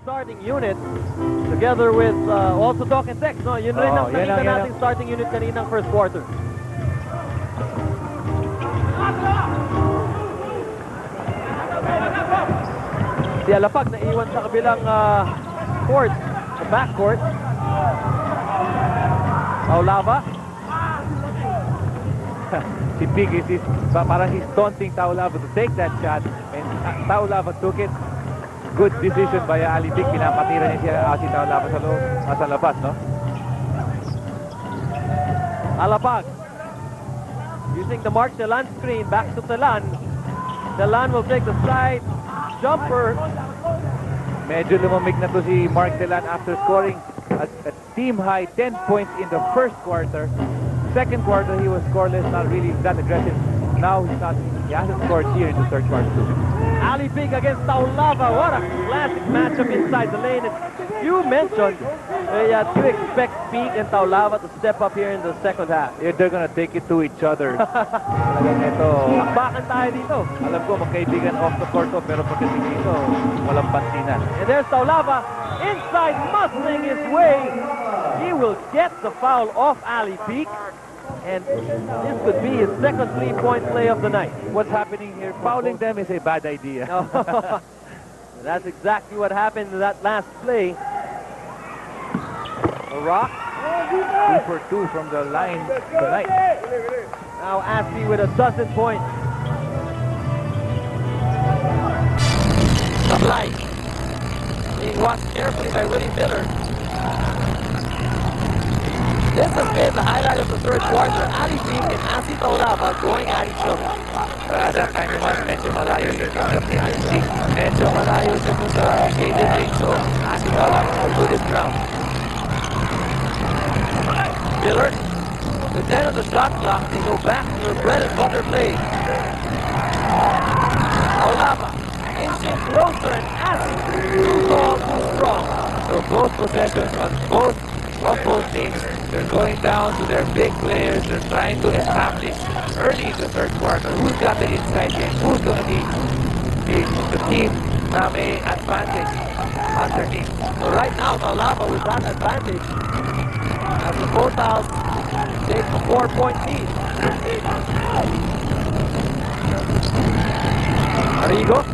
starting unit together with also Doc and Tex, no? Yun rin ang nakita nating starting unit kaninang first quarter. Si Alapag na iwan sa kabilang court, sa backcourt. Taulava. Si Big is parang he's taunting Taulava to take that shot, and Taulava took it. Good decision by Ali Big. Pinapatira niya si Taulava sa loob, sa labas, no? Alapag using the Mark Telan screen, back to Telan. Telan will take the side jumper. Medyo lumamig na to si Mark Telan after scoring a team-high 10 points in the first quarter. Second quarter, he was scoreless, not really that aggressive. Now he hasn't scored here in the third quarter too. Ali Big against Taulava. What a classic matchup inside the lane. You mentioned do you expect Big and Taulava to step up here in the second half? Yeah, they're gonna take it to each other. Talagang ito. Akbakan tayo dito. Alam ko magkaibigan off the court to, pero pagdating dito, walang pansinan. And there's Taulava inside, muscling his way. He will get the foul off Ali Big. And this could be his second three-point play of the night. What's happening here? Fouling them is a bad idea. No. That's exactly what happened in that last play. A rock. 2 for 2 from the line tonight. Now Aspie with a dozen points. Supply. Being watched carefully by Willie Miller. This has been the highlight of the third quarter. Ali Big and Asi Taulava going at each other. At that time naman, medyo malayo yung kamp ni Ali Big. Medyo malayo siya sa shaded lane. So, Asi Taulava will do this ground. Miller, the 10 of the shot clock, they go back to their bread and butter play. Taulava, inching closer, and Asi too long, too strong. So both possessions on both teams, they're going down to their big players. They're trying to establish early in the third quarter who's got the inside game, who's going to be the team na may advantage underneath. So right now, Taulava with that advantage as the Phonepals take a 4-point lead. Arrigo,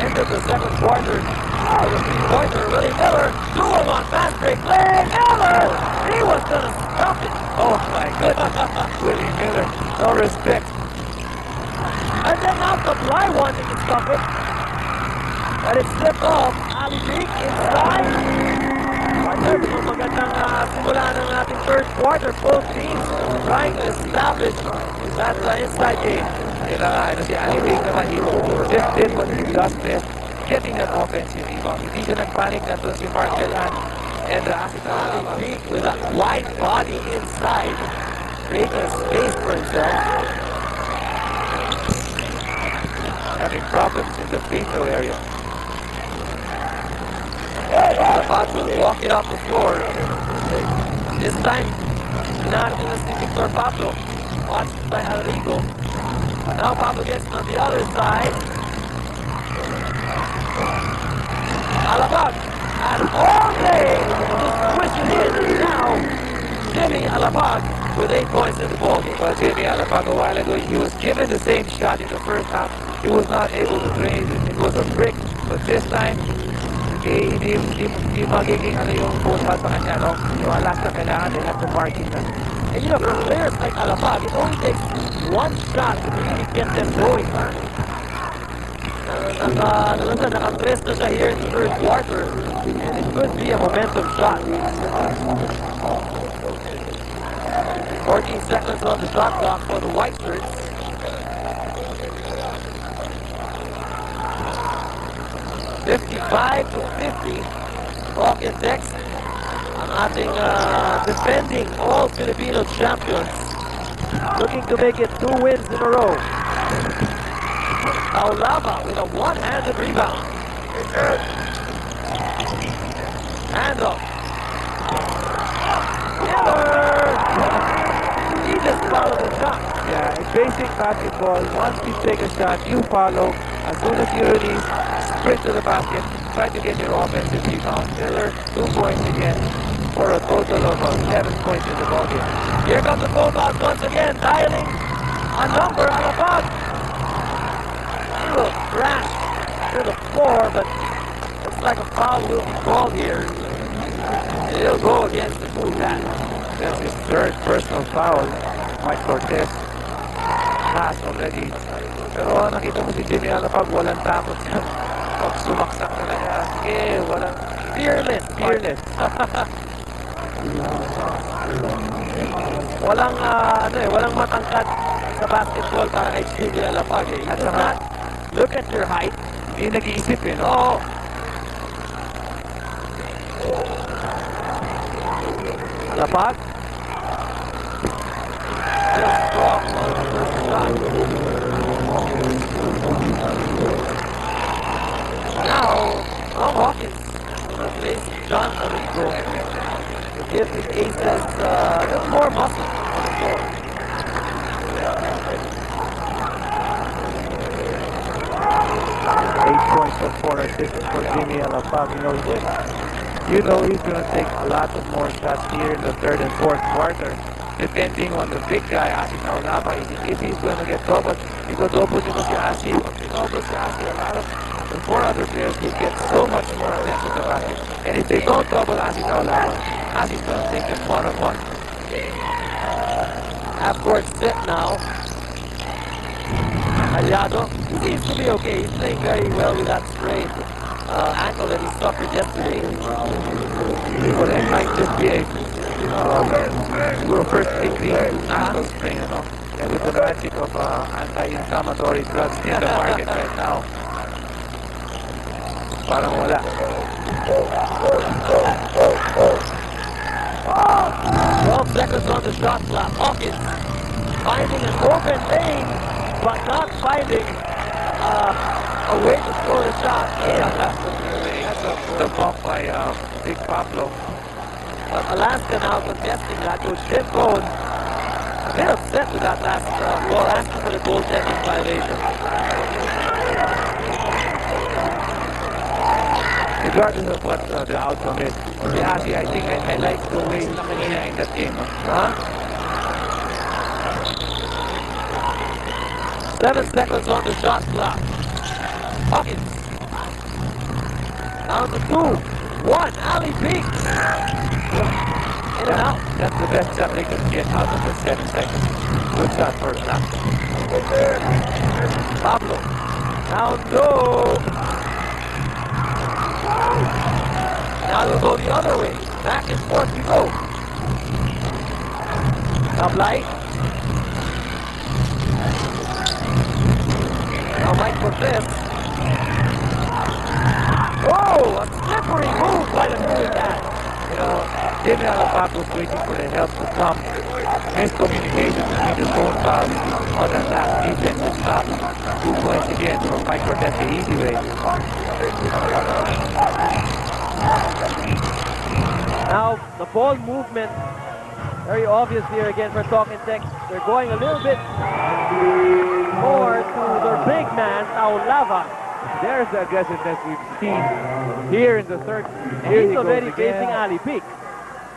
end of the second quarter. The three-pointer, Willie Miller, do him on fast break play. Miller! He was going to stop it. Oh my goodness. Willie Miller, no respect. And then now Supply wanting to stop it. But it slipped off. Ali Big inside. Partner, magandang simula ng ating third quarter. Both teams trying to establish that inside game. Kailangan si Ali Big naman, he just did what he does best. Getting that offensive rebound. Hindi siya nagpanic na to si Mark Telan. And Ali Big with a wide body inside. Creating a space for himself. Having problems in the free throw area. Alapag will walk it off the floor. This time, not listening to Victor Pablo. Watched by Arrigo. Now Pablo gets on the other side. Alapag and all day just push it in now. Jimmy Alapag with 8 points in the ballgame. Well, Jimmy Alapag a while ago, he was given the same shot in the first half. He was not able to drain it. It was a brick, but this time, hindi magiging yung Phonepals sa kanya, no? Yung last na kailangan, they have to mark it. And you know, for players like Alapag, it only takes one shot to really get them going. Naka-press na siya here in the third quarter, and it could be a momentum shot. 14 seconds on the shot clock for the white shirts. $55-50. Clock index. Ang ating defending all Filipino champions, looking to make it 2 wins in a row. Taulava with a one-handed rebound. Handoff. Miller! He just followed the shot. Yeah, in basic basketball, once you take a shot, you follow. As soon as you release, sprint to the basket. try to get your offensive rebound. Miller, 2 points again for a total of 7 points in the ballgame. Here comes the Phonepals once again, dialing a number on the box. He will crash to the floor, but looks like a foul will be called here. He'll go against the blue hat. That's his third personal foul. Mike Cortez has already. Pero nakita mo si Jimmy Alapag, walang takot siya. Pag sumaksak talaga. Sige, walang Fearless. Walang matangkad sa basketball para kay Jimmy Alapag. At saka, look at your height. Hindi nag-iisip eh, no? Oh, Alapag. just strong first shot. Now, Tom Hawkins replacing John Arrigo to give the Aces a little more muscle on the floor. 8 points and 4 assists for Jimmy Alapag. You know he's going to take a lot of more shots here in the third and fourth quarter, depending on the big guy, Asi Naulapa. If he's going to get doubled, double nito si Asi. Pag double si Asi, a lot of the 4 other players will get so much more attention to basket. And if they don't double Asi Naulapa, Asi's going to take them one-on-one. Half-court set now. Aliado seems to be okay. He's playing very well with that sprained ankle that he suffered yesterday. For him, might just be a first degree ankle sprain, And with the magic of anti-inflammatory drugs in the market right now, parang wala. 12 seconds on the shot clock. Hawkins finding an open lane, but not finding a way to score the shot. That's the bump by Big Pablo. But Alaska now contesting that. Coach Tim Cohen a bit upset with that last ball, asking for the goaltending violation. Regardless of what the outcome is, I think I like the way Nakamina in that game. 7 seconds on the shot clock. Hawkins. Down to 2-1. Alley Peak. In and out. That's the best shot they could get out of the 7 seconds. Good shot for Alaska. Pablo. Down low. Now they'll go the other way. Back and forth we go. Now Blight. Now Mike Cortez. Oh, a slippery move by the moving guy. Jimmy Alapag was waiting for the help to come. Miscommunication between the Phonepals on the last defensive stop. 2 points again from Mike Cortez the easy way. Now, the ball movement, very obvious here again for Talking Tech. They're going a little bit more to their big man, Taulava. There's the aggressiveness we've seen here in the third. And Here he's he already goes again facing Ali Peak.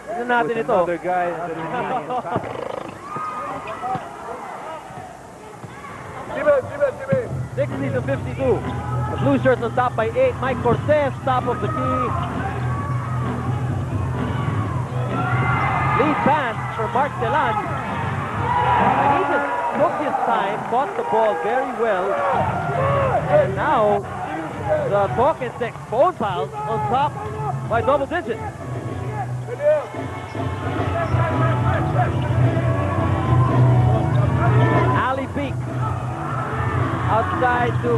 Tignan natin with ito. another guy under the knee. 60 to 52. The Blue Shirts on top by 8. Mike Cortez, top of the key. Lead pass for Mark Telan. And he just took his time, caught the ball very well. And now, the Talking Tech Phonepals on top by double digits. Ali Peak. Outside to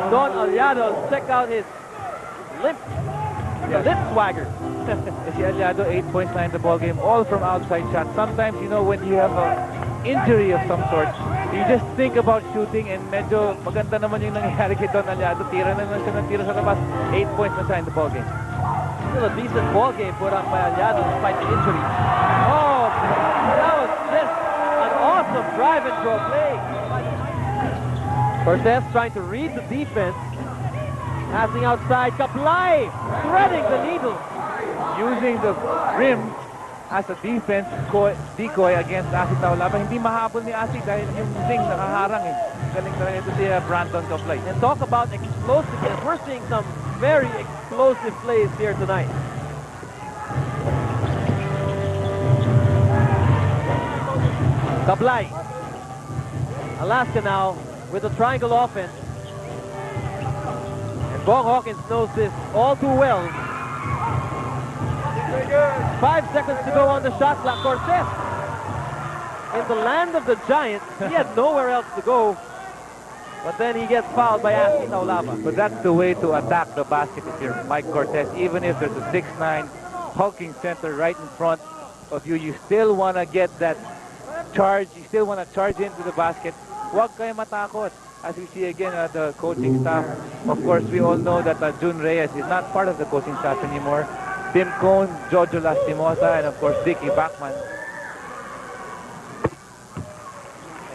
Don Aliado. Check out his lip swagger. Si Aliado, 8 points na in the ball game, all from outside shots. Sometimes, when you have an injury of some sort, you just think about shooting and medyo maganda naman yung nangyayari kay Don Aliado. Tira na naman siya ng tira sa labas. 8 points na siya in the ball game. Still a decent ball game put up by Aliado despite the injury. Oh, that was just an awesome drive and draw play. Cortez trying to read the defense. Passing outside, Kaplay threading the needle. Using the rim as a defense decoy against Asi Taulava. Hindi mahabol ni Asi dahil yung ring nakaharang eh. Galing talaga ito si Brandon Kaplay. And talk about explosiveness. We're seeing some very explosive plays here tonight. Kaplay. Alaska now with a triangle offense. And Bong Hawkins knows this all too well. 5 seconds to go on the shot clock. Cortez, in the land of the Giants, he had nowhere else to go. But then he gets fouled by Asi Taulava. But that's the way to attack the basket if you're Mike Cortez. Even if there's a 6'9" hulking center right in front of you, you still want to get that charge. You still want to charge into the basket. Huwag kayo matakot. As we see again the coaching staff, of course, we all know that Jun Reyes is not part of the coaching staff anymore. Tim Cone, Jojo Lastimosa, and of course, Dickie Bachman.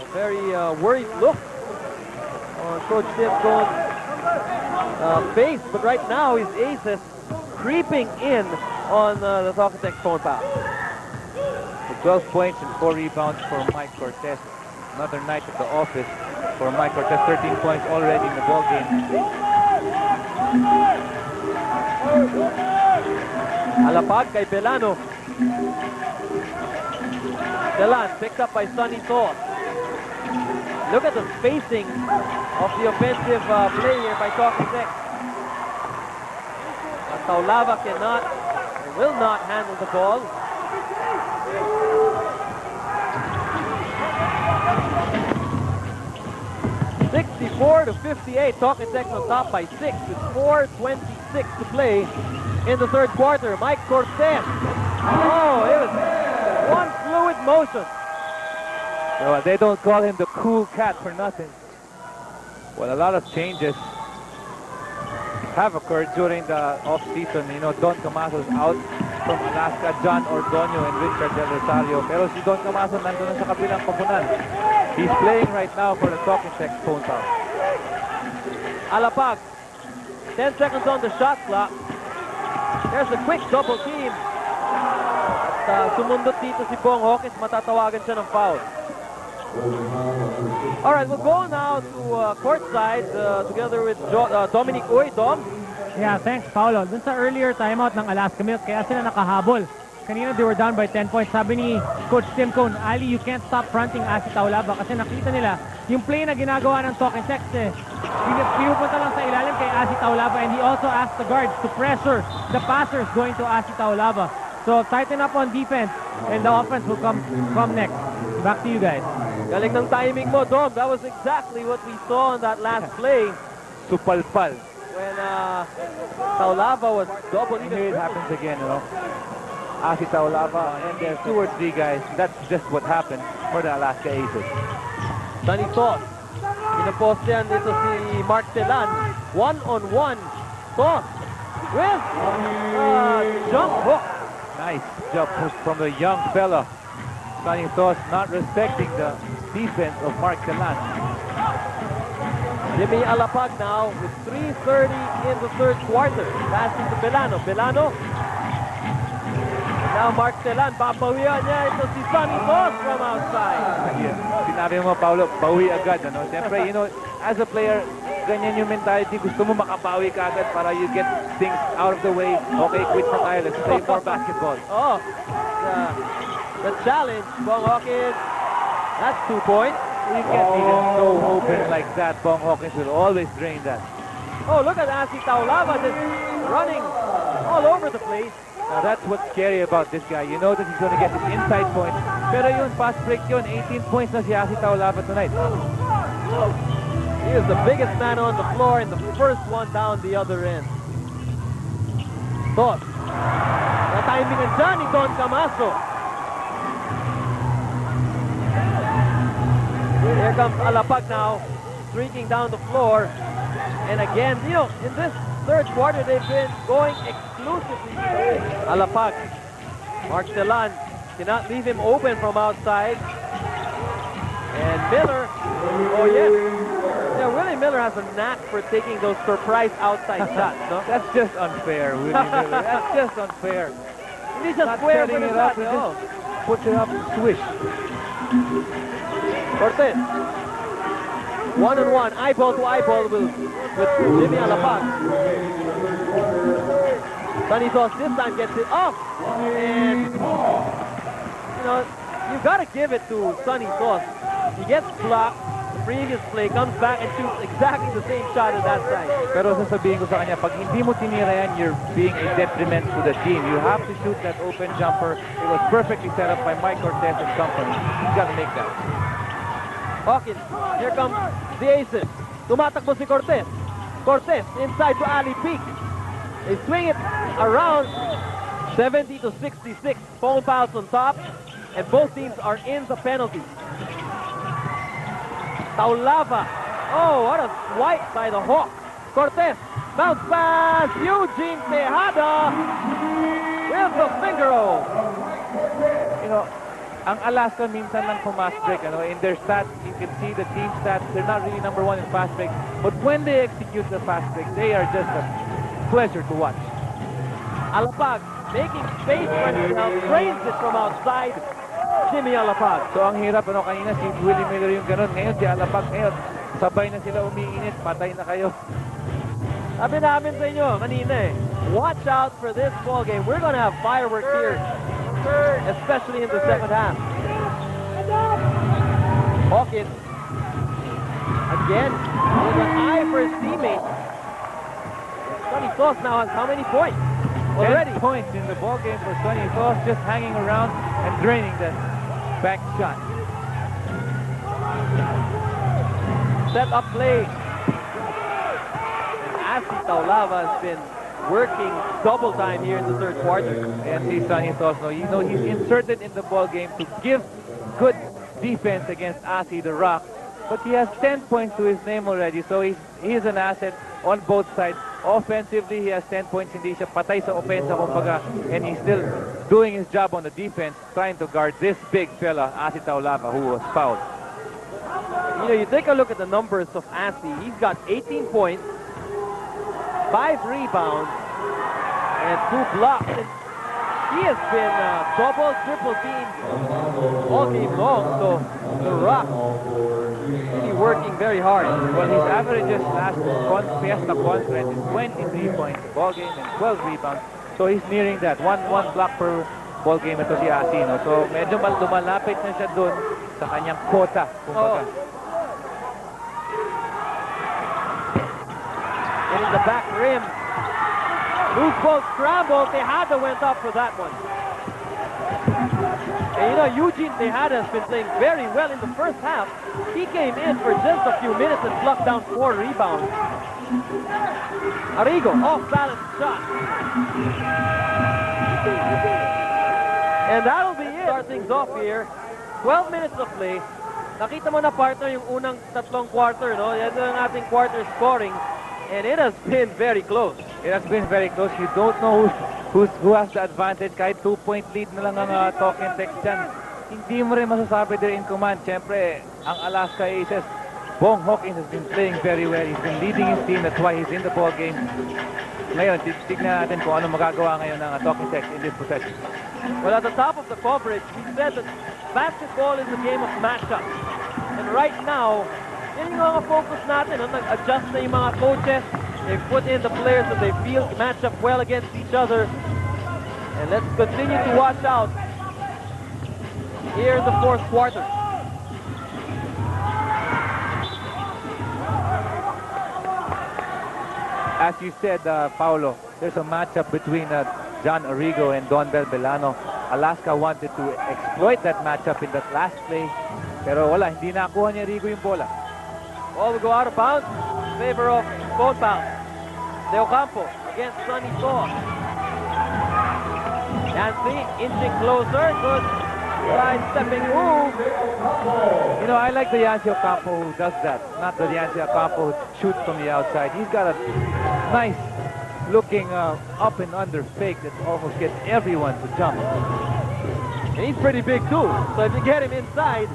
A very worried look on Coach Tim Cone's face, but right now his aces creeping in on the Talking Tech Phonepals. 12 points and 4 rebounds for Mike Cortez. Another night at the office for Mike Cortez. 13 points already in the ball game. Alapag kay Belano. Delan picked up by Sonny Toth. Look at the spacing of the offensive play here by Talking Tech. Taulava cannot or will not handle the ball. (64-58). Talking Tech on top by 6 with 4:26 to play in the third quarter. Mike Cortez. Oh, it was one fluid motion. Well, they don't call him the cool cat for nothing. Well, a lot of changes have occurred during the off-season. You know, Don Camaso's out from Alaska, John Ordonio and Richard Del Rosario. Pero si Don Camaso nandun na sa kabilang koponan. He's playing right now for the Talking Tech Phonepals. Alapag. 10 seconds on the shot clock. There's a quick double team. At sumundot dito si Bong Hawkins. Matatawagan siya ng foul. All right, we'll go now to courtside together with Dominic Uy. Dom? Yeah, thanks, Paolo. Dun sa earlier timeout ng Alaska Milk, kaya sila nakahabol. Kanina they were down by 10 points. Sabi ni Coach Tim Cone, Ali, you can't stop fronting Asi Taulava kasi nakita nila yung play na ginagawa ng Talking Tech. Pinupunta lang sa ilalim kay Asi Taulava, and he also asked the guards to pressure the passers going to Asi Taulava. So tighten up on defense and the offense will come next. Back to you guys. Galing ng timing mo, Dom. That was exactly what we saw on that last play Supalpal. when Taulava was double. And here it happens again, you know. Asi Taulava and there's 2 or 3 guys. That's just what happened for the Alaska Aces. Sonny Toth. Pinapostean dito si Mark Telan. One-on-one. Toth with jump hook. Nice jump hook from the young fella. Sonny Toth not respecting the defense of Mark Telan. Jimmy Alapag now with 3:30 in the third quarter. Passing to Belano. Belano. Now Mark Telan, papawian niya ito si Sonny Toth from outside. Yeah. Sinabi mo, Paulo, bawi agad. Ano? Siyempre, you know, as a player, ganyan yung mentality. Gusto mo makabawi ka agad para you get things out of the way. Okay, quit na tayo. Let's play more basketball. Oh, the challenge, Bong Hawkins. That's 2 points. You can't even so open like that. Bong Hawkins will always drain that. Oh, look at Asi Taulava just running all over the place. Now that's what's scary about this guy. You know that he's going to get his inside points. Pero yun, fast break yun. 18 points na si Asi Taulava tonight. He is the biggest man on the floor and the first one down the other end. Toth. Na-timing dyan ni Don Camaso. Here comes Alapag now, streaking down the floor. And again, you know, in this third quarter, they've been going exclusively. Alapag. Mark Telan cannot leave him open from outside. And Miller, oh yes, they're willing Willie Miller has a knack for taking those surprise outside shots, no? That's just unfair, Willie Miller. That's just unfair. Hindi siya Not square for setting the it up, shot, he oh. just puts it up and swish. Cortez. One-on-one, eyeball to eyeball with Jimmy Alapag. Sunny Sauce this time gets it off. And, you know, you gotta give it to Sunny Sauce. He gets blocked. The previous play comes back and shoots exactly the same shot at that side. Pero sasabihin ko sa kanya, pag hindi mo tinira yan, you're being a detriment to the team. You have to shoot that open jumper. It was perfectly set up by Mike Cortez and company. He's got to make that. Hawkins, here comes the aces. Tumatakbo si Cortez. Cortez inside to Ali Peak. They swing it around 70 to 66. Phonepals on top. And both teams are in the penalty. Taulava. Oh, what a swipe by the Hawk. Cortez. Bounce pass. Eugene Tejada with the finger roll. You know, ang Alaska minsan lang fast break. In their stats, you can see the team stats. They're not really number one in fast break. But when they execute the fast break, they are just a pleasure to watch. Alapag making space for himself. Drains it from outside. Jimmy Alapag. So ang hirap, kanina si Willie Miller yung ganun. Ngayon si Alapag, ngayon sabay na sila umiinit. Patay na kayo. Sabi namin sa inyo kanina watch out for this ball game. We're gonna have fireworks here, especially in the second half. Hawkins again with an eye for his teammate. Sonny Sauce now has how many points? Already 10 points in the ball game for Sonny Sauce, just hanging around and draining that back shot. Set up play. And Asi Taulava has been working double time here in the third quarter. And see Sonny Sauce, he's inserted in the ball game to give good defense against Asi the Rock. But he has 10 points to his name already, so he's an asset on both sides. Offensively, he has 10 points. Hindi siya patay sa opensa, kumbaga, and he's still doing his job on the defense, trying to guard this big fella, Asi Taulava, who was fouled. You take a look at the numbers of Asi. He's got 18 points, 5 rebounds, and 2 blocks. And he has been double, triple teamed all game long, so the Rock really working very hard. Well, his averages last Fiesta Conference is 23 points a ball game and 12 rebounds. So he's nearing that. One block per ball game ito si Asi. So medyo lumalapit na siya dun sa kanyang quota. Oh. And in the back rim, loose ball scramble. Tejada went up for that one. And Eugene Tejada has been playing very well in the first half. He came in for just a few minutes and plucked down 4 rebounds. Arrigo, off-balance shot. And that'll be it. Start things off here. 12 minutes of play. Nakita mo na, partner, yung unang tatlong quarter, no? Yan ang ating quarter scoring. And it has been very close. It has been very close. You don't know who has the advantage. Kahit 2-point lead na lang ang talk and text dyan. Hindi mo rin masasabi they're in command. Siyempre, ang Alaska Aces, Bong Hawkins has been playing very well. He's been leading his team. That's why he's in the ball game. Ngayon, tignan natin kung ano magagawa ngayon ng talk and text in this possession. Well, at the top of the coverage, we said that basketball is a game of matchups. And right now, yun yung mga focus natin. Nag-adjust na yung mga coaches. They've put in the players that they feel match up well against each other. And let's continue to watch out here in the fourth quarter. As you said, Paulo, there's a matchup between John Arrigo and Don Belbelano. Alaska wanted to exploit that matchup in that last play. Pero wala, hindi nakuha ni Arrigo yung bola. Ball will go out of bounds in favor of Phonepals. De Ocampo against Sonny Sauce. Nancy inching closer. Good side-stepping move. I like the Yancy Ocampo who does that. Not the Yancy Ocampo who shoots from the outside. He's got a nice looking up and under fake that almost gets everyone to jump. And he's pretty big too. So if you get him inside,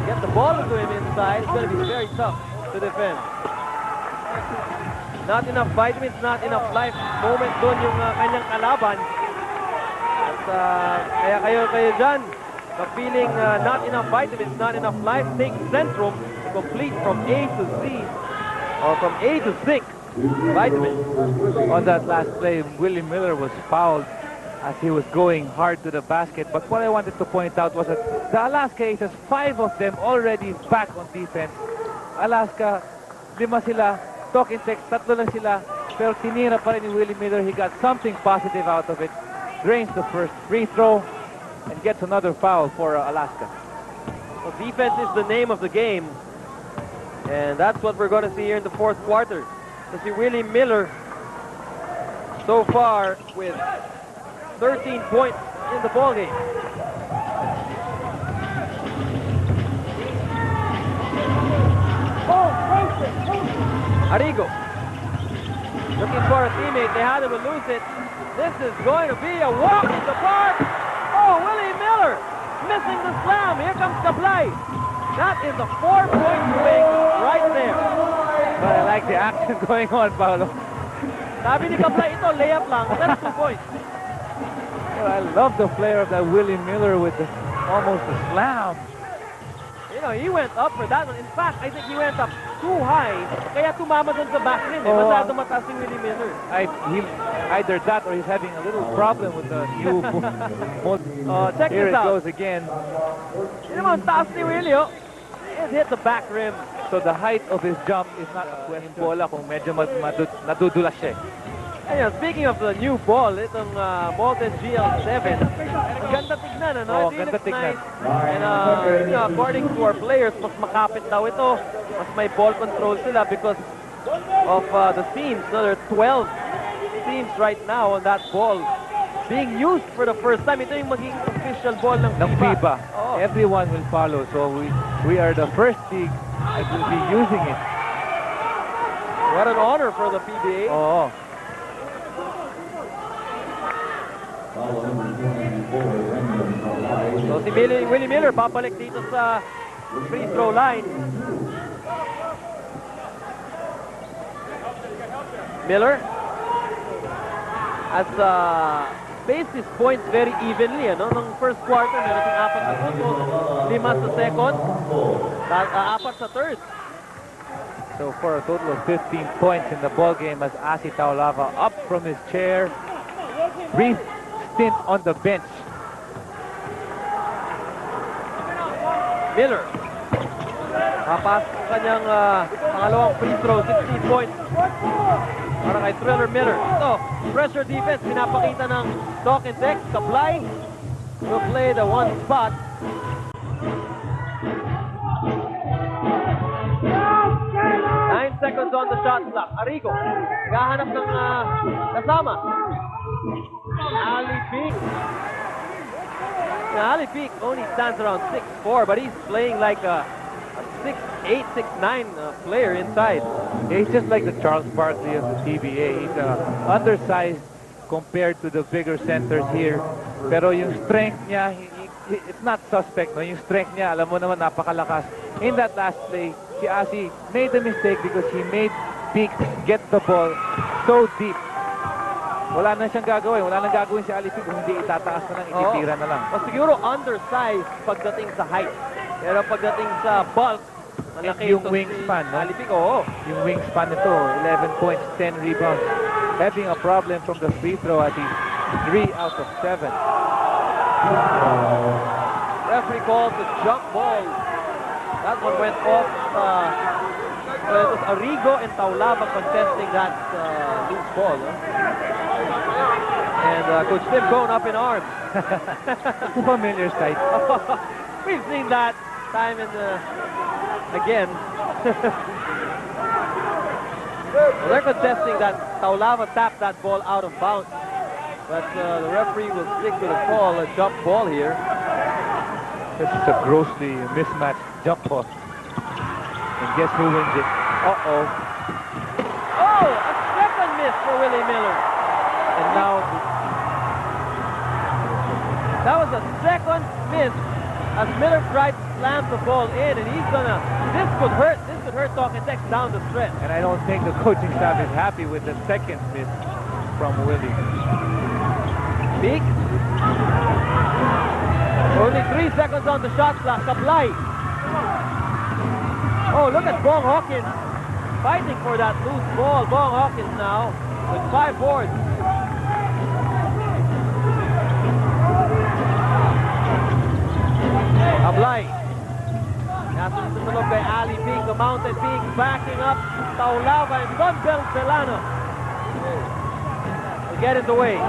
get the ball into him inside, it's going to be very tough. to defend. Not enough vitamins, not enough life moment doon yung kanyang kalaban. At kaya kayo dyan, the feeling not enough vitamins, not enough life, take Centrum to complete from A to Z, or from A to zinc vitamins. On that last play, Willie Miller was fouled as he was going hard to the basket. But what I wanted to point out was that the Alaska Aces, 5 of them already back on defense. Alaska, 5 sila. Talking text, 3 lang sila. Pero tinira pa rin ni Willie Miller. He got something positive out of it. Drains the first free throw and gets another foul for Alaska. So defense is the name of the game. And that's what we're going to see here in the fourth quarter. To see Willie Miller so far with 13 points in the ballgame. Arrigo looking for a teammate. They had to lose it. This is going to be a walk in the park. Oh, Willie Miller missing the slam. Here comes Kablay. That is a 4-point swing right there. But I like the action going on, Paolo. Sabi ni Kablay, ito layup lang. That's 2 points. Well, I love the flair of that Willie Miller with almost a slam. You know, he went up for that one. In fact, I think he went up too high. Kaya tumama dun sa back rim. Masyado mataas si Willie Miller. Either that or he's having a little problem with the new Check Here this it out. goes again. Yun naman, taas ni Willie, oh. It hit the back rim. So the height of his jump is not a question. Bola kung medyo nadudulas siya. Ayan, speaking of the new ball, itong Molten GL7, ang ganda tignan, ano? Oo, It ganda looks tignan. nice. And you know, according to our players, mas makapit daw ito. Mas may ball control sila because of the seams. So there are 12 seams right now on that ball being used for the first time. Ito yung magiging official ball ng FIBA. Oo. Everyone will follow. So we are the first league that will be using it. What an honor for the PBA. Oo. So si Willie Miller babalik dito sa free throw line. Miller has spaced his points very evenly. Ano? Nung first quarter, meron siyang 4 sa unod, 5 sa second, 4 sa third. So for a total of 15 points in the ball game as Asi Taulava up from his chair. Brief stint on the bench. Miller. Papas ang kanyang pangalawang free throw, 16 points. Para kay Thriller Miller. Ito, pressure defense, pinapakita ng Talk and Text. Kablay will play the one spot. Seconds on the shot clock. Arrigo, gahanap ng kasama. Ali Peak. Ali Peak only stands around 6'4", but he's playing like a 6'8", 6'9" player inside. He's just like the Charles Barkley of the TBA. He's undersized compared to the bigger centers here. Pero yung strength niya, it's not suspect. No? Yung strength niya, alam mo naman, napakalakas. In that last play, si Asi made a mistake because he made Peak get the ball so deep. Wala na siyang gagawin. Wala nang gagawin si Ali Peak kung hindi itataas na lang, ititira na lang. O siguro undersized pagdating sa height. Pero pagdating sa bulk, malaki yung wingspan. No? Ali Peak, oo. Yung wingspan nito, 11 points, 10 rebounds. Having a problem from the free throw at 3 out of 7. Referee calls the jump ball. That one went off. It was Arrigo and Taulava contesting that loose ball. And Coach Tim going up in arms. It's a familiar sight. We've seen that time and again. Well, they're contesting that Taulava tapped that ball out of bounds. But the referee will stick with a call, a jump ball here. This is a grossly mismatched jump ball. And guess who wins it? Uh-oh. Oh, a second miss for Willie Miller. And now, that was a second miss as Miller tried to slam the ball in, and he's gonna, this could hurt could hurt Talking Tex down the stretch. And I don't think the coaching staff is happy with the second miss from Willie. Peak. Only 3 seconds on the shot clock. Supply. Oh, look at Bong Hawkins fighting for that loose ball. Bong Hawkins now with 5 boards. Ablay. Nasunod sa tulog kay Ali Peak, the Mountain Peak, backing up Taulava and Sunbelt Delano. Will get in the way.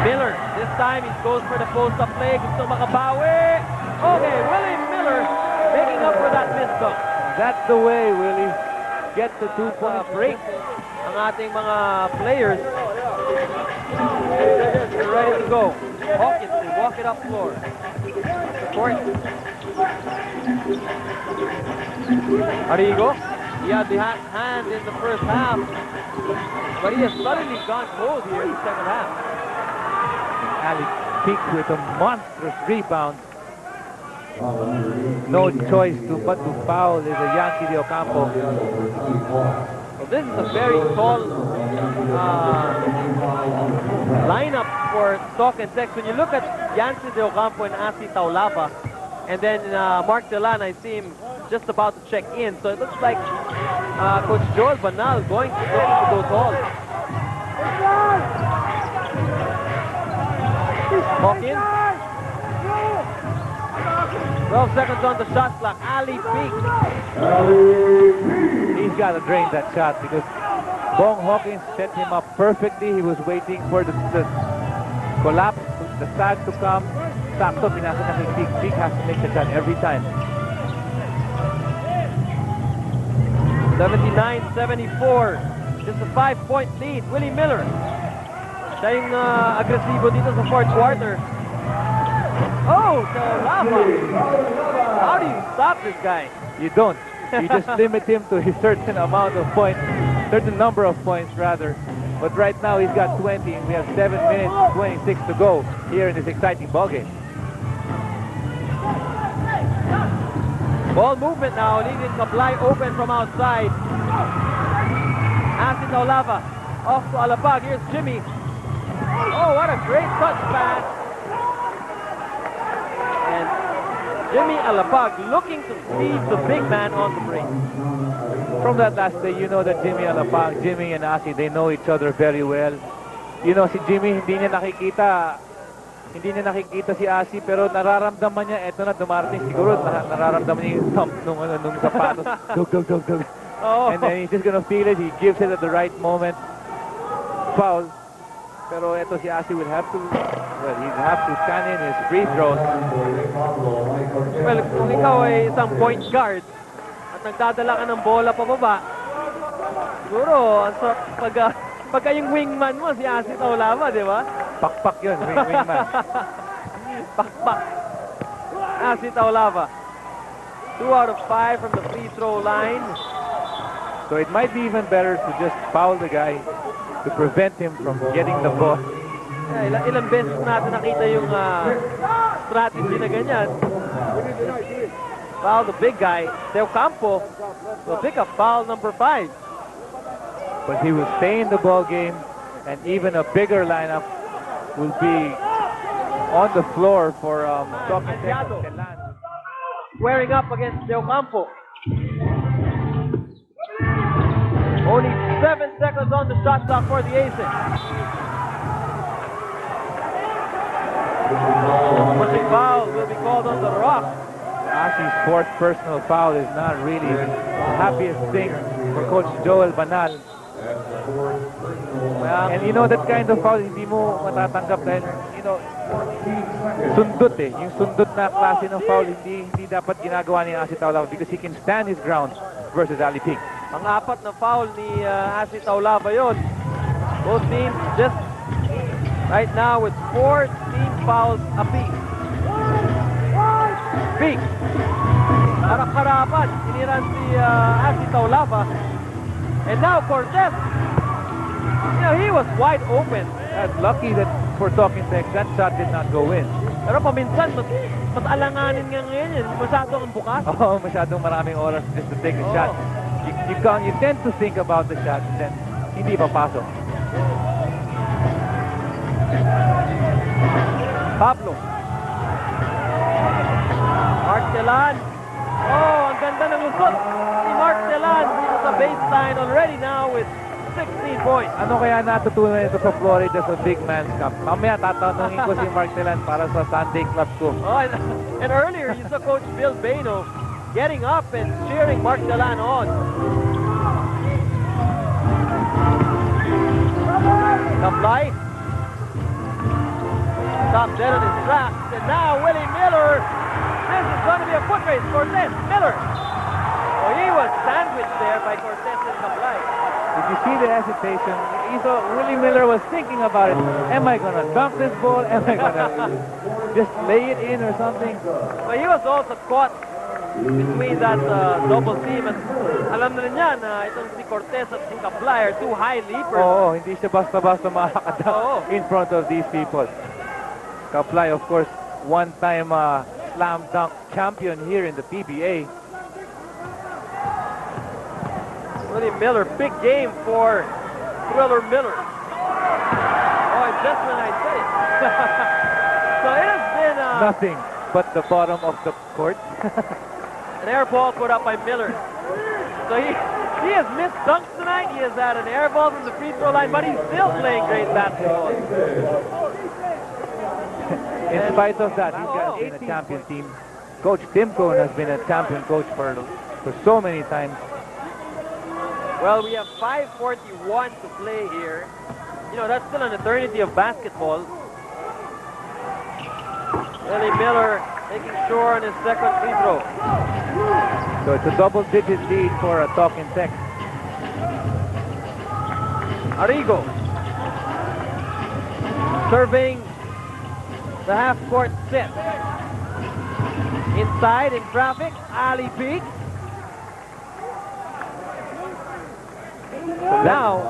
Miller, this time he goes for the post-up play. Gusto makabawi. Okay, Willie Miller making up for that missed dunk. That's the way, Willie. Get the 2-point break. Ang ating mga players are ready to go. Hawkins will walk it up floor. Court. Arrigo. He had the hand in the first half, but he has suddenly gone cold here in the second half. Ali Peak with a monstrous rebound. No choice but to foul is a Yankee de Ocampo. Well, this is a very tall lineup for Stock and Tex. When you look at Yancy de Ocampo and Asi Taulava, and then Mark Delan, I see him just about to check in. So it looks like Coach Joel Banal going to go into those halls. Hawkins. 12 seconds on the shot clock. Ali Peak. He's got to drain that shot because Bong Hawkins set him up perfectly. He was waiting for the collapse, the sag to come. Sakto, pinasa na kay Peak. Peak has to make the shot every time. 79-74. Just a 5-point lead. Willie Miller. Siya yung agresibo dito sa fourth quarter. Oh, Taulava. How do you stop this guy? You don't. You just limit him to a certain amount of points, certain number of points rather. But right now he's got 20 and we have 7 minutes 26 to go here in this exciting ball game. Ball movement now, leaving Kablay open from outside. Asi Taulava off to Alapag. Here's Jimmy. Oh, what a great touch pass. And Jimmy Alapag looking to feed the big man on the break. From that last day, you know that Jimmy Alapag, Jimmy and Asi, they know each other very well. You know, si Jimmy, hindi niya nakikita si Asi, pero nararamdaman niya, eto na, dumarating siguro, nararamdaman niya yung thump nung sapatos. Dug. Oh. And then he's just gonna feel it, he gives it at the right moment. Foul. Pero eto si Asi will have to, well, he'll have to scan in his free throws. Well, kung ikaw ay isang point guard at nagdadala ka ng bola pababa, siguro, pagka yung wingman mo, si Asi Taulava, di ba? Pakpak yun, wingman. Pakpak. Asi Taulava. 2 out of 5 from the free throw line. So it might be even better to just foul the guy to prevent him from getting the ball. Yeah, ilang beses natin nakita yung strategy na ganyan. Foul the big guy. Del Campo will pick up foul number 5. But he will stay in the ball game, and even a bigger lineup will be on the floor for Talking Tex. Squaring up against Del Campo. Only 7 seconds on the shot clock for the Aces. Pushing foul will be called on the Rock. Asi's fourth personal foul is not really the happiest thing for Coach Joel Banal. And you know, that kind of foul, hindi mo matatanggap dahil, you know, sundot eh. Yung sundot na klase ng foul, hindi dapat ginagawa ni Asi Taulava because he can stand his ground versus Ali Peak. Ang apat na foul ni Asi Taulava yun. Both teams just right now with 4 team fouls apiece. Peak. Harap-harapan. Iniran si Asi Taulava. And now Cortez. You know, he was wide open. Lucky that for Talking Tex, that shot did not go in. Pero paminsan, Mas alanganin nga ngayon yun. Masyado ang bukas. Oh, masyadong maraming oras just to take a Oo. shot. You tend to think about the shot and then hindi papasok. Pablo. Mark Telan. Oh, ang ganda ng lusot ni Mark Telan dito sa baseline already now with 16 points. Ano kaya natutunan ito sa Florida sa Big Man's Cup? Mamaya tatanungin ko si Mark Telan para sa Sunday Club ko. Oh, and earlier you saw Coach Bill Baino getting up and cheering Mark Telan on. Supply. Top dead on his tracks, and now Willie Miller. This is going to be a foot race. Cortez, Miller. Oh, he was sandwiched there by Cortez and Supply. Did you see the hesitation? Willie Miller was thinking about it. Am I going to dump this ball? Am I going to just lay it in or something? But he was also caught between that double team. And alam na niya na itong si Cortez at si Supply are two high leapers. Oo, hindi siya basta-basta makakadunk Oo. in front of these people. Kaplay, of course, one-time slam dunk champion here in the PBA. Willie Miller, big game for Thriller Miller. Oh, just when I said it. So it has been Nothing but the bottom of the court. an air ball put up by Miller. So he has missed dunks tonight. He has had an air ball from the free throw line, but he's still playing great basketball. In spite of that, these guys have been a champion team. Coach Tim Cohn has been a champion coach for so many times. Well, we have 5:41 to play here. You know, that's still an eternity of basketball. Willie Miller making sure on his second free throw. So it's a double-digit lead for a Talking Tech. Arrigo surveying the half-court set. Inside in traffic, Ali Peak. Now,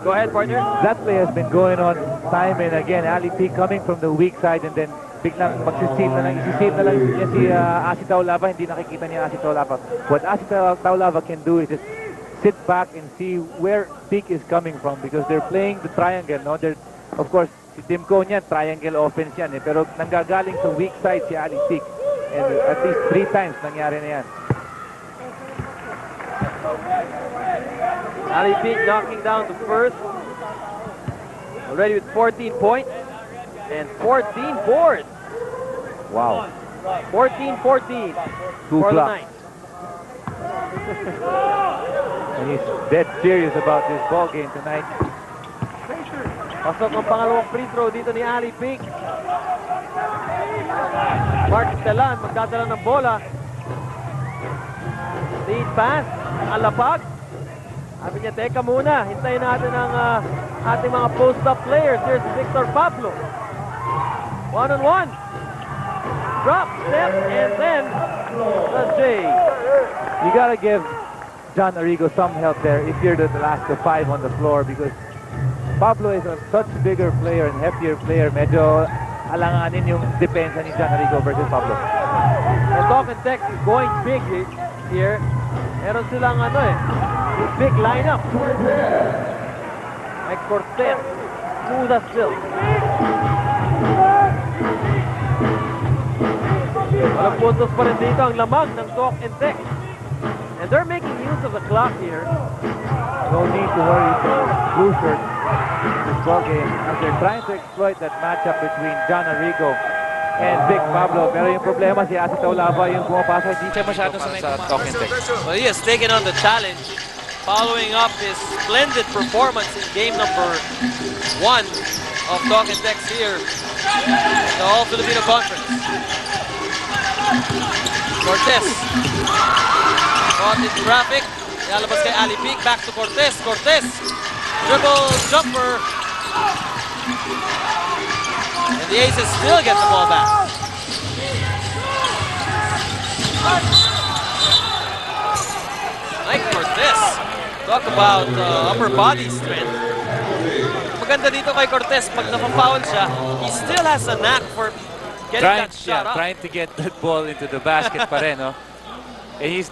go ahead, partner. That play has been going on time and again. Ali P coming from the weak side and then biglang magsisave na lang. Isisave na lang niya si Asi Taulava. Hindi nakikita niya Asi Taulava. What Asi Taulava can do is just sit back and see where Peak is coming from because they're playing the triangle. No? Of course, si Tim Cohn yan, triangle offense yan. Pero nanggagaling sa weak side si Ali Peak. And at least 3 times nangyari na yan. Ali Peak knocking down the first. Already with 14 points and 14 boards. Wow. 14-14 Two for the blocks. night. And he's dead serious about this ball game tonight. Pasok ang pangalawang free throw dito ni Ali Peak. Mark Telan magdadala ng bola. Lead pass. Alapag. Sabi niya, teka muna. Hintayin natin ang ating mga post-up players. Here's Victor Pablo. One-on-one. Drop, step, and then the J. You gotta give John Arrigo some help there if you're the last of 5 on the floor because Pablo is a such bigger player and heftier player. Medyo alanganin yung depensa ni John Arrigo versus Pablo. And Talking Tech is going big here. Meron silang this big lineup. Mike Cortez, smooth as silk. Walang puntos pa rin dito ang lamang ng Talking Tech. And they're making use of the clock here. No need to worry for blue shirt in this ball game as they're trying to exploit that matchup between John Arrigo and Vic Pablo. Pero yung problema si Asi Taulava yung pumapasa. Hindi siya masyado sanay sa Talking Tech. Well, he has taken on the challenge, following up his splendid performance in game number 1 of Talking Tech's here in the All-Filipino Conference. Cortez. Caught in traffic. Ilalabas kay Ali Peak. Back to Cortez. Cortez. Dribble jumper. And the Aces still get the ball back. Mike Cortez. Talk about upper body strength. Maganda dito kay Cortez, pag napafoul siya, he still has a knack for getting that shot up. trying to get that ball into the basket pa rin, no? And he's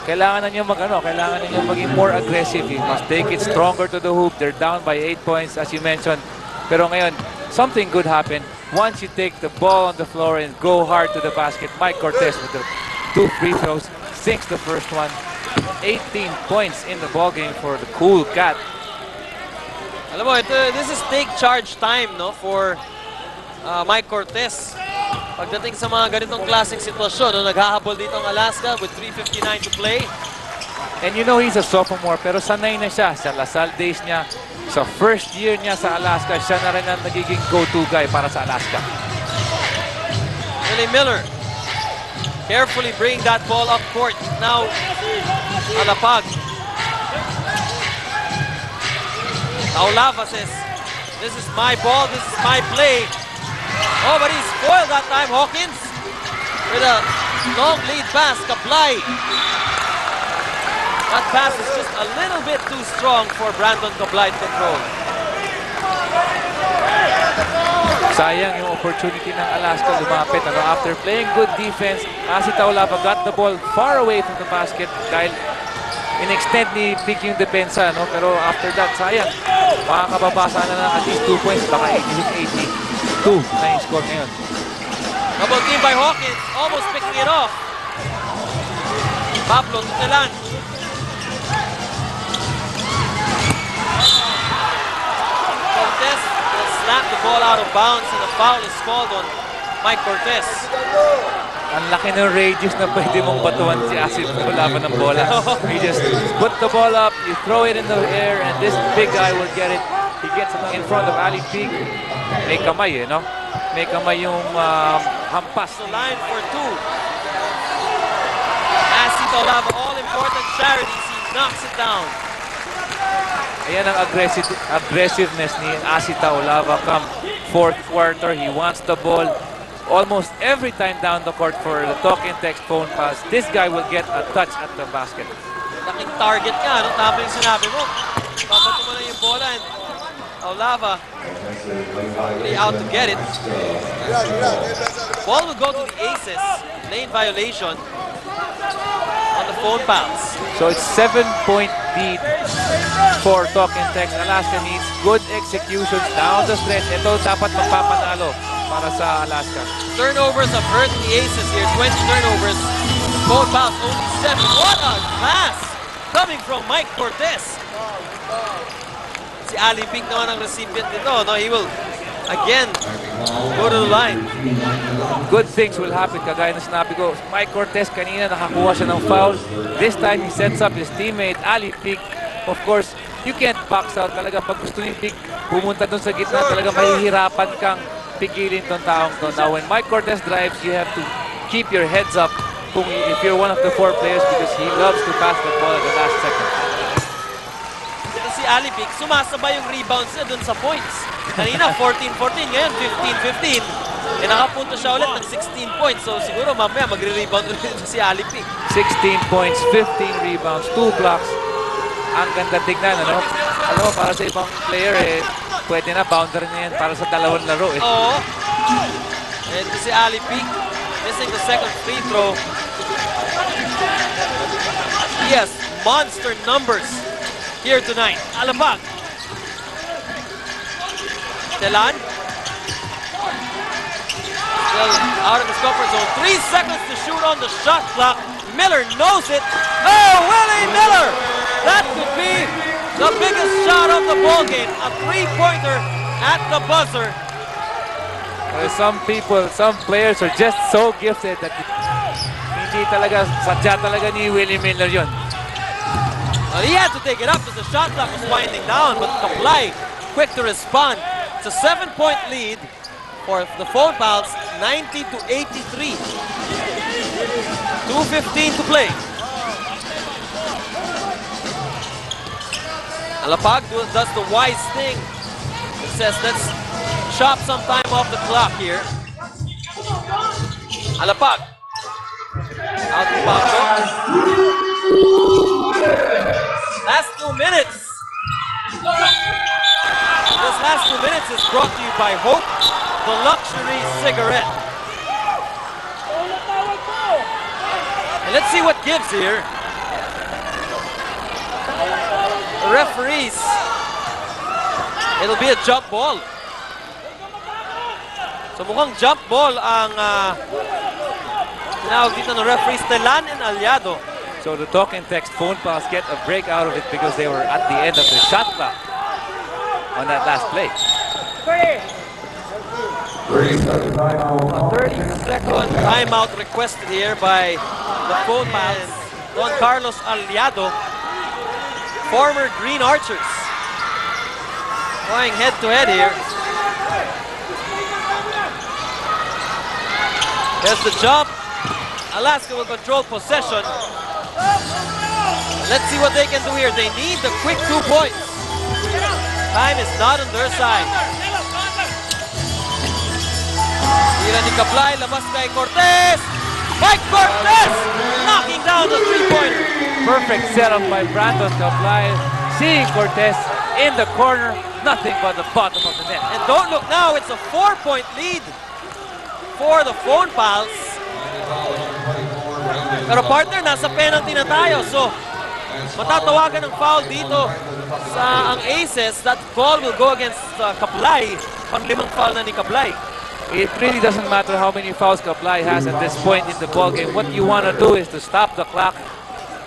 kailangan na niya kailangan na niya maging more aggressive. He must take it stronger to the hoop. They're down by 8 points, as you mentioned. Pero ngayon, something good happened. Once you take the ball on the floor and go hard to the basket, Mike Cortez with the 2 free throws, sinks the first one. 18 points in the ball game for the Cool Cat. Alam mo, this is take charge time, no, for Mike Cortez. Pagdating sa mga ganitong klaseng sitwasyon, no, naghahabol dito ang Alaska with 3:59 to play. And you know he's a sophomore, pero sanay na siya sa LaSalle days niya. Sa first year niya sa Alaska, siya na rin ang nagiging go-to guy para sa Alaska. Willie Miller carefully bringing that ball up court. Now, Alapag. Taulava says, this is my ball, this is my play. Oh, but he spoiled that time, Hawkins. With a long lead pass, Kaplay. That pass is just a little bit too strong for Brandon Kaplay to control. Sayang yung opportunity ng Alaska lumapit. After playing good defense, si Taulava got the ball far away from the basket dahil in-extend ni Pig yung depensa. No? Pero after that, sayang. Makakababasa na ng at least 2 points. Baka 82 na yung score ngayon. Double team by Hawkins. Almost picking it off. Pablo Tutelan. Cortez will slap the ball out of bounds and a foul is called on Mike Cortez. Ang laki ng radius na pwede mong batuan si Asif laban ng bola. You just put the ball up, you throw it in the air, and this big guy will get it. He gets it in front of Ali Pig. May kamay, no? May kamay yung hampas. The line for 2. Asi Taulava, all-important charities. He knocks it down. Ayan ang aggressiveness ni Asi Taulava come fourth quarter. He wants the ball almost every time down the court for the talk and text phone pass. This guy will get a touch at the basket. Laking target ka, no? Tama yung sinabi mo. Papato mo na yung bola and Taulava really out to get it. Ball will go to the Aces. Lane violation on the Phonepals. So it's 7-point lead for talk and text. Alaska needs good executions down the stretch. Ito dapat magpapanalo para sa Alaska. Turnovers have hurt the Aces here. 20 turnovers. Phonepals only 7. What a pass coming from Mike Cortez. Si Ali Pig naman ang recipient nito. No, he will again go to the line. Good things will happen, kagaya na sinabi ko. Mike Cortez kanina nakakuha siya ng foul. This time he sets up his teammate Ali Pig. Of course, you can't box out talaga. Pag gusto ni Pig pumunta dun sa gitna, talaga mahihirapan kang pigilin tong taong to. Now when Mike Cortez drives, you have to keep your heads up if you're one of the 4 players because he loves to pass the ball at the last second. Ito si Ali Pig, sumasabay yung rebounds niya dun sa points. Kanina 14-14, ngayon 15-15. Eh nakapunto siya ulit ng 16 points. So siguro mamaya magre-rebound ulit si Ali Pig. 16 points, 15 rebounds, 2 blocks. Ang ganda tignan, ano? Alam mo, para sa ibang player, pwede na boundary na yan para sa dalawang laro, Oo. And si Ali Pig missing the second free throw. Yes, monster numbers here tonight. Alapag. Telan. Still out of his comfort zone. 3 seconds to shoot on the shot clock. Miller knows it. Oh, Willie Miller! That could be the biggest shot of the ball game. A 3-pointer at the buzzer. Some players are just so gifted that hindi talaga, sadya talaga ni Willie Miller yun. Well, he had to take it up as the shot clock was winding down, but Kaplay quick to respond. It's a 7-point lead for the Phonepals, 90-83. 2:15 to play. Alapag does the wise thing. It says, let's chop some time off the clock here. Alapag. Out to Pablo. Last 2 minutes. This last 2 minutes is brought to you by Hope the luxury cigarette. And let's see what gives here. The referees. It'll be a jump ball. So mukhang jump ball ang tinawag dito ng referees, Telan and Aliado. So the talk and text Phonepals get a break out of it because they were at the end of the shot clock on that last play. A 30-second timeout requested here by the Phonepals. Don Carlos Aliado, former Green Archers. Going head-to-head here. There's the jump. Alaska will control possession. Let's see what they can do here. They need the quick 2 points. Time is not on their side. Tira ni Kablay, labas kay Cortez. Mike Cortez knocking down the three-pointer. Perfect setup by Brandon Kablay. Seeing Cortez in the corner, nothing but the bottom of the net. And don't look now, it's a 4-point lead for the Phonepals. Pero partner, nasa penalty na tayo. So, matatawagan ng foul dito sa ang Aces. That call will go against Kablay. Pang-limang foul na ni Kablay. It really doesn't matter how many fouls Kablay has at this point in the ballgame. What you want to do is to stop the clock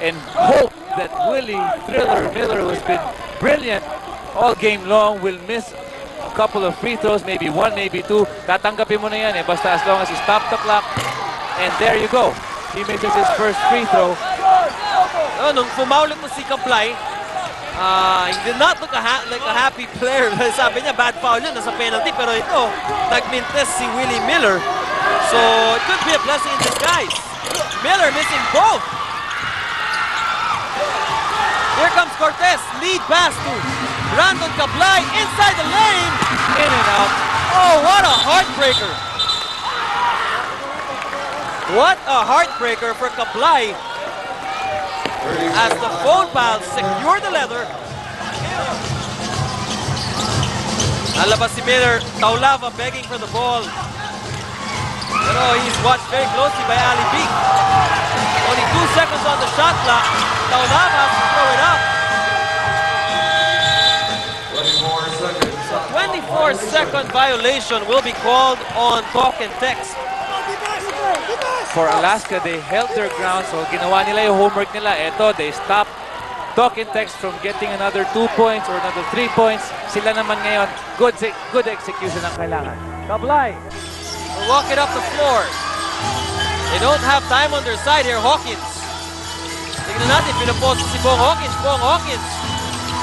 and hope that Willie Thriller Miller, who's been brilliant all game long, will miss a couple of free throws, maybe one, maybe two. Tatanggapin mo na yan eh, basta as long as you stop the clock. And there you go. He misses his first free throw. Nung pumaulit mo si Kablay, he did not look like a happy player. Sabi niya, bad foul yun, nasa penalty. Pero ito, nagmintes si Willie Miller. So, it could be a blessing in disguise. Miller missing both. Here comes Cortez, lead pass to Brandon Kablay inside the lane. In and out. Oh, what a heartbreaker. What a heartbreaker for Kablay as the Phonepals secure the leather. Alabas si Miller, Taulava begging for the ball. Pero he's watched very closely by Ali Peak. Only 2 seconds on the shot clock. Taulava has to throw it up. 24-second violation will be called on talk and text. For Alaska, they held their ground, so ginawa nila yung homework nila. Eto, they stopped talk and text from getting another 2 points or another 3 points. Sila naman ngayon, good execution ang kailangan. Kablay will walk it up the floor. They don't have time on their side here, Hawkins. Tignan natin, pinapost si Bong Hawkins. Bong Hawkins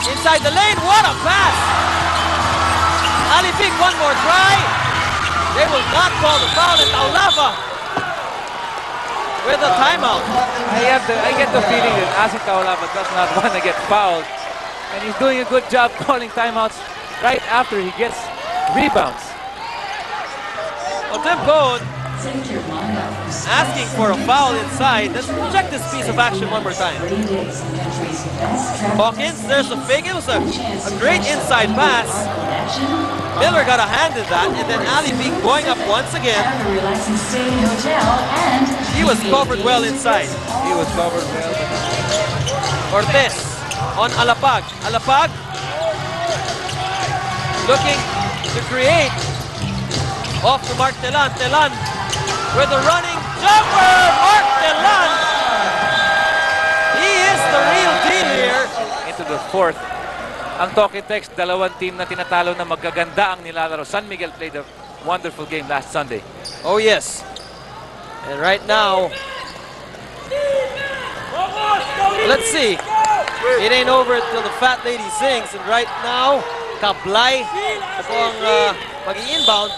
inside the lane, what a pass! Ali Pick, one more try. They will not call the foul, and Taulava with a timeout. I get the feeling that Asi Taulava does not want to get fouled. And he's doing a good job calling timeouts right after he gets rebounds. Well, Tim Cohn asking for a foul inside. Let's check this piece of action one more time. Hawkins, there's a fake. It was a great inside pass. Miller got a hand in that, and then Ali Peak going up once again. He was covered well inside. He was covered well. Cortez on Alapag. Alapag looking to create. Off to Mark Telan. Telan with a running jumper. Mark Telan. He is the real deal here. Into the fourth. Ang talk and text, dalawang team na tinatalo na magaganda ang nilalaro. San Miguel played a wonderful game last Sunday. Oh yes. And right now, let's see. It ain't over until the fat lady sings. And right now, Kablay ako ang mag-i-inbound.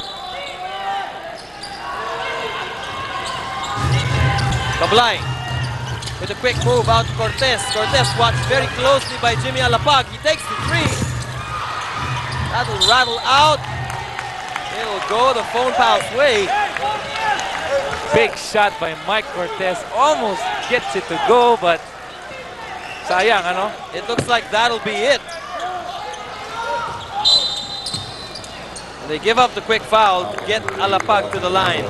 Kablay with a quick move out to Cortez. Cortez watched very closely by Jimmy Alapag. He takes the three. That'll rattle out. It'll go the Phonepals' way. Big shot by Mike Cortez. Almost gets it to go, but sayang, ano? It looks like that'll be it. They give up the quick foul to get Alapag to the line.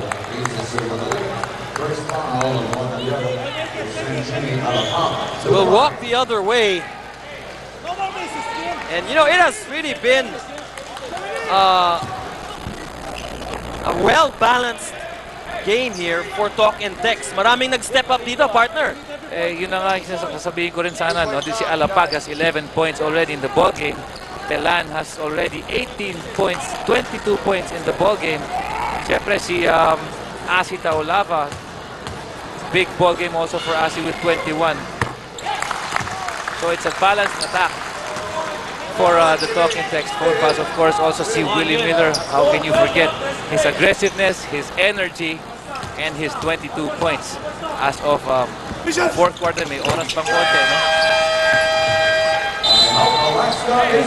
So we'll walk the other way. And you know, it has really been a well-balanced game here for Talk and Text. Maraming nag-step up dito, partner. Yun na nga yung sasabihin ko rin sana, no? Si Alapag has 11 points already in the ball game. Telan has already 18 points, 22 points in the ball game. Siyempre si Asi Taulava, big ball game also for Asi with 21. So it's a balanced attack for the Talk and Text Phonepals. Of course, also see Willie Miller. How can you forget his aggressiveness, his energy, and his 22 points as of fourth quarter. May oras pang konti, no?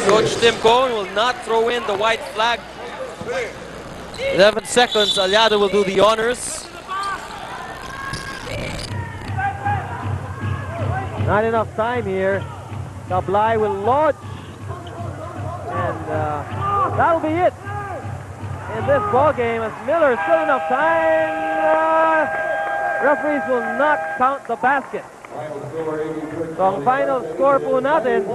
Coach Tim Cohn will not throw in the white flag. 11 seconds, Aliado will do the honors. Not enough time here. Tablay will lodge. And that'll be it in this ball game as Miller still enough time. Referees will not count the basket. So ang final score po natin,